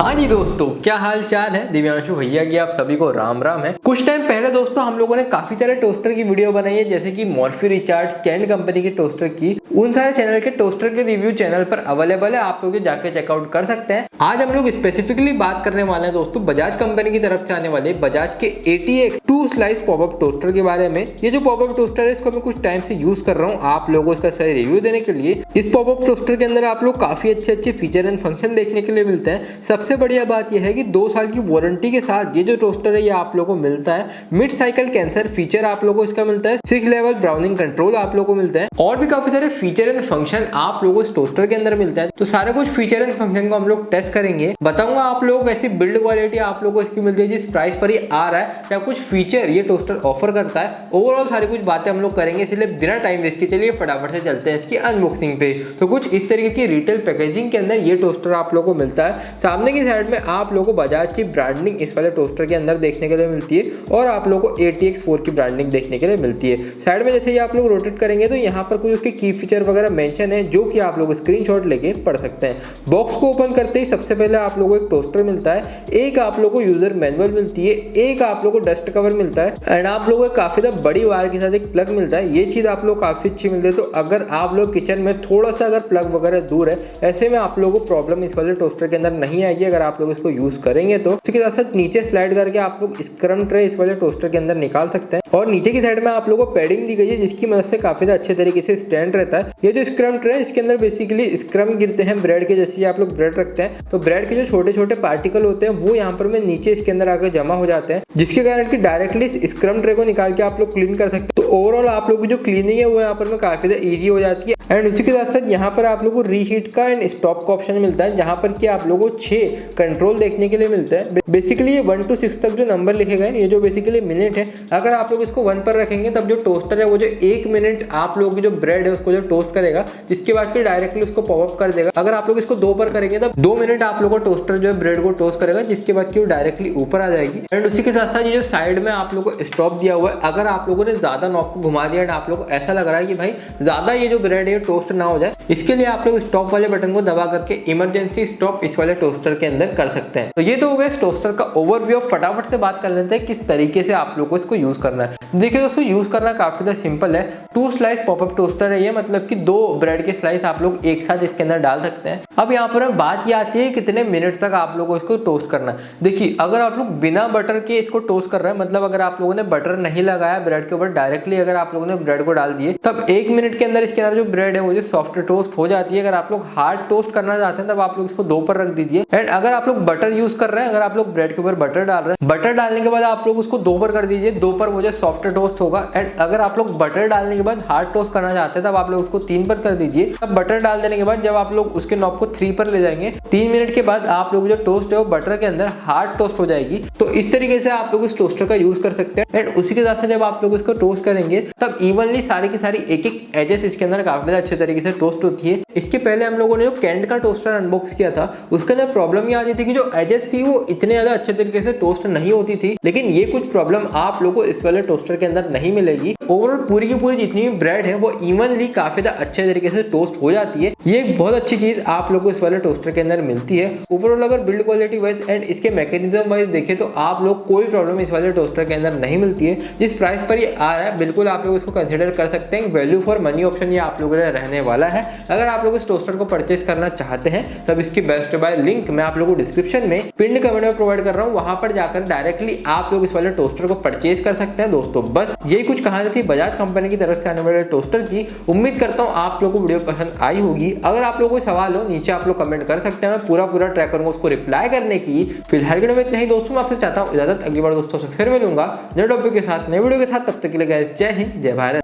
हाँ जी दोस्तों, क्या हाल चाल है। दिव्यांशु भैया की आप सभी को राम राम है। कुछ टाइम पहले दोस्तों हम लोगों ने काफी सारे टोस्टर की वीडियो बनाई है, जैसे कि मॉर्फी रिचार्ड, कैंड कंपनी के टोस्टर की। उन सारे चैनल के टोस्टर के रिव्यू चैनल पर अवेलेबल है, आप लोग जाके चेकआउट कर सकते हैं। आज हम लोग स्पेसिफिकली बात करने वाले हैं दोस्तों बजाज कंपनी की तरफ से आने वाले बजाज के ATX 2 स्लाइस पॉपअप टोस्टर के बारे में। ये जो पॉपअप टोस्टर है इसको मैं कुछ टाइम से यूज कर रहा हूँ आप लोगों को इसका सही रिव्यू देने के लिए। इस पॉपअप टोस्टर के अंदर आप लोग काफी अच्छे फीचर एंड फंक्शन देखने के लिए मिलते हैं। सबसे बढ़िया बात यह है कि 2 साल की वारंटी के साथ ये जो टोस्टर है ये आप लोगों को मिलता है। मिड साइकिल कैंसर फीचर आप लोगों को इसका मिलता है। 6 लेवल ब्राउनिंग कंट्रोल आप लोगों को मिलता है और भी काफी सारे फीचर एंड फंक्शन आप लोगों को इस टोस्टर के अंदर मिलता है। तो सारे कुछ फीचर एंड फंक्शन को हम लोग टेस्ट करेंगे, बताऊंगा आप लोगों को ऐसी बिल्ड क्वालिटी आप लोगों को इसकी मिलती है जिस प्राइस पर ये आ रहा है, क्या कुछ फीचर ये टोस्टर ऑफर करता है। ओवरऑल सारी कुछ बातें हम लोग करेंगे, इसलिए बिना टाइम वेस्ट के चलिए फटाफट से चलते हैं इसकी अनबॉक्सिंग पे। तो कुछ इस तरीके की रिटेल पैकेजिंग के अंदर ये टोस्टर आप लोगों को मिलता है। सामने की साइड में आप लोगों को बजाज की ब्रांडिंग इस वाले टोस्टर के अंदर देखने के लिए मिलती है और आप लोगों को ATX 4 की ब्रांडिंग देखने के लिए मिलती है। साइड में जैसे ही आप लोग रोटेट करेंगे तो यहाँ पर कुछ उसके की फीचर वगैरह मेंशन है जो कि आप लोग स्क्रीनशॉट लेके पढ़ सकते हैं। बॉक्स को ओपन करते ही सबसे पहले आप लोगों को एक टोस्टर मिलता है, एक आप लोगों को यूजर मैनुअल मिलती है, एक आप लोगों को डस्ट कवर मिलता है एंड आप लोगों को काफी ज्यादा बड़ी वायर के साथ एक प्लग मिलता है। ये चीज आप लोग काफी अच्छी मिलती है। तो अगर आप लोग किचन में थोड़ा सा अगर प्लग वगैरह दूर है, ऐसे में आप लोगों को प्रॉब्लम इस वाले टोस्टर के अंदर नहीं आएगी अगर आप लोग इसको यूज करेंगे तो। इसके साथ नीचे स्लाइड करके आप लोग स्क्रम ट्रे इस वाले टोस्टर के अंदर निकाल सकते हैं और नीचे की साइड में आप लोगों को पैडिंग दी गई है जिसकी मदद से काफी अच्छे तरीके से स्टैंड रहता है। ये जो स्क्रम ट्रे है इसके अंदर बेसिकली स्क्रम गिरते हैं ब्रेड के, जैसे आप लोग ब्रेड रखते हैं तो ब्रेड के जो छोटे छोटे पार्टिकल होते हैं वो यहाँ पर में नीचे इसके अंदर आकर जमा हो जाते हैं, जिसके कारण कि डायरेक्टली स्क्रम ट्रे को निकाल के आप लोग क्लीन कर सकते हैं। तो ओवरऑल आप लोग की जो क्लीनिंग है वो यहाँ पर में काफी ज्यादा ईजी हो जाती है। एंड उसी के साथ साथ यहाँ पर आप लोगों को रीहीट का एंड स्टॉप का ऑप्शन मिलता है, जहाँ पर कि आप लोगों को 6 कंट्रोल देखने के लिए मिलता है। बेसिकली ये 1 to 6 तक जो नंबर लिखे गए ये जो बेसिकली मिनट है, अगर आप लोग इसको 1 पर रखेंगे तब जो टोस्टर है वो जो 1 मिनट आप लोगों की जो ब्रेड है उसको जो टोस्ट करेगा, जिसके बाद फिर डायरेक्टली उसको पॉपअप कर देगा। अगर आप लोग इसको 2 पर करेंगे तब 2 मिनट आप लोगों को टोस्टर जो है ब्रेड को टोस्ट करेगा, जिसके बाद वो डायरेक्टली ऊपर आ जाएगी। एंड उसी के साथ साथ ये जो साइड में आप लोगों को स्टॉप दिया हुआ है, अगर आप लोगों ने ज्यादा नॉक को घुमा दिया एंड आप लोगों को ऐसा लग रहा है कि भाई ज्यादा ये जो ब्रेड है टोस्ट ना हो जाए, इसके लिए आप लोग स्टॉप वाले बटन को दबा करके इमरजेंसी स्टॉप इस वाले टोस्टर के अंदर कर सकते हैं। तो ये तो हो गया इस टोस्टर का ओवरव्यू। फटाफट से बात कर लेते हैं किस तरीके से आप लोग को इसको यूज करना है। देखिए दोस्तों, यूज करना काफी ज्यादा सिंपल है। 2 स्लाइस पॉपअप टोस्टर है ये, मतलब कि 2 ब्रेड के स्लाइस आप लोग एक साथ इसके अंदर डाल सकते हैं। अब यहाँ पर बात ये आती है कितने मिनट तक आप लोगों को इसको टोस्ट करना है। देखिए, अगर आप लोग बिना बटर के इसको टोस्ट कर रहे हैं, मतलब अगर आप लोगों ने बटर नहीं लगाया ब्रेड के ऊपर, डायरेक्टली अगर आप लोगों ने ब्रेड को डाल दिए तब 1 मिनट के अंदर इसके अंदर जो ब्रेड है वो जो सॉफ्ट टोस्ट हो जाती है। अगर आप लोग हार्ड टोस्ट करना चाहते हैं तब आप लोग इसको 2 पर रख दीजिए। एंड अगर आप लोग बटर यूज कर रहे हैं, अगर आप लोग ब्रेड के ऊपर बटर डाल रहे हैं, बटर डालने के बाद आप लोग उसको 2 पर कर दीजिए। 2 पर वो जो सॉफ्ट टोस्ट होगा। एंड अगर आप लोग बटर डालने के बाद हार्ड टोस्ट करना चाहते हैं तब आप लोग उसको 3 पर कर दीजिए। अब बटर डाल देने के बाद जब आप लोग उसके नॉब को 3 पर ले जाएंगे, 3 मिनट के बाद आप लोग जो टोस्ट है वो बटर के अंदर हार्ड टोस्ट हो जाएगी। तो इस तरीके से आप लोग इस टोस्टर का यूज कर सकते हैं। एंड उसी के साथ जब आप लोग इसको टोस्ट करेंगे तब इवनली सारी की सारी एक एजेस इसके अंदर काफी अच्छे तरीके से टोस्ट होती है। इसके पहले हम लोगों ने जो कैंड का टोस्टर अनबॉक्स किया था उसके अंदर प्रॉब्लम ये आती थी कि जो एजेस थी वो इतने ज्यादा अच्छे तरीके से टोस्ट नहीं होती थी, लेकिन ये कुछ प्रॉब्लम आप लोगों को इस वाले टोस्टर के अंदर नहीं मिलेगी। ओवरऑल पूरी की पूरी जितनी भी ब्रेड है वो इवनली काफी अच्छे तरीके से टोस्ट हो जाती है। ये एक बहुत अच्छी चीज आप लोगों को इस वाले टोस्टर के अंदर मिलती है। ओवरऑल अगर बिल्ड क्वालिटी वाइज एंड इसके मैकेनिज्म वाइज देखें तो आप लोग कोई प्रॉब्लम इस वाले टोस्टर के अंदर नहीं मिलती है। जिस प्राइस पर ये आ रहा है बिल्कुल आप लोग इसको कंसिडर कर सकते हैं। वैल्यू फॉर मनी ऑप्शन ये आप लोगों के लिए रहने वाला है। अगर आप लोग इस टोस्टर को परचेस करना चाहते हैं तब इसकी बेस्ट बाय लिंक मैं आप लोगों को डिस्क्रिप्शन में पिन कमेंट में प्रोवाइड कर रहा हूँ, वहां पर जाकर डायरेक्टली आप लोग इस वाले टोस्टर को परचेस कर सकते हैं। दोस्तों बस यही कुछ कहानी थी बजाज कंपनी की तरफ से आने वाले टोस्टर की। उम्मीद करता हूँ आप लोगों को वीडियो पसंद आई होगी। अगर आप लोगों को सवाल हो नीचे आप लोग कमेंट कर सकते हैं, मैं पूरा ट्राई करूंगा उसको रिप्लाई करने की। फिलहाल वीडियो में इतना ही दोस्तों, मैं आपसे चाहता हूँ इजाजत, अगली बार दोस्तों से फिर मिलूंगा नए टॉपिक के साथ, नए वीडियो के साथ। तब तक के लिए गाइस जय हिंद जय भारत।